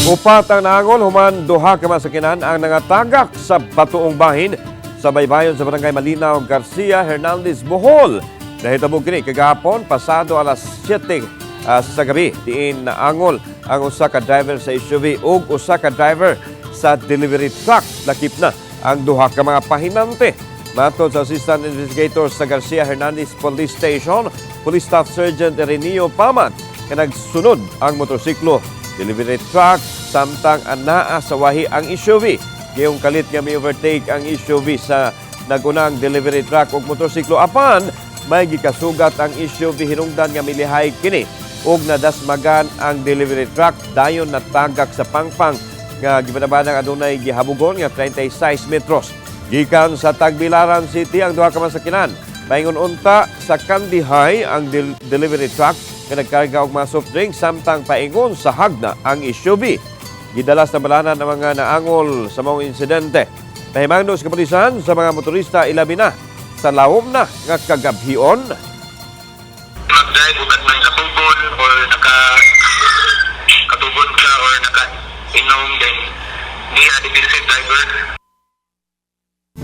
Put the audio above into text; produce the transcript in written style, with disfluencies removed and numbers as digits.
Upat ang naangol, human duha ka sakyanan ang nangatagak sa batoong bahin sa baybayon sa barangay Malinao, Garcia-Hernandez, Bohol. Nahitabo kini kagahapon, pasado alas 7 sa gabii, diin naangol ang usa ka driver sa SUV ug usa ka driver sa delivery truck. Lakip na ang duha ka mga pahinante. Matod sa Assistant Investigator sa Garcia-Hernandez Police Station, Police Staff Sergeant Erinio Pamat, na nagsunod ang motorsiklo, delivery truck, samtang anaa sa wahi ang SUV. Ngayong kalit nga may overtake ang SUV sa nagunang delivery truck ug motorsiklo. Apan, may gikasugat ang SUV hinungdan nga milihay kini ug nadasmagan ang delivery truck dayon natagak sa pangpang nga gibanabanang adunay gihabugon nga 36 metros. Gikan sa Tagbilaran City ang duha ka masakyanan. Paingon unta sa Kandihay ang delivery truck nga nagkarga og mga soft drink samtang paingon sa hagna ang SUV. Gidalas na balanan ang mga naangol sa mga insidente. Nahimangnos kapulisan sa mga motorista ilabi na sa lawom na nga kagabhion. Mag-drive ugat man katubon or katubon ka or naka-inom, then di defensive driver.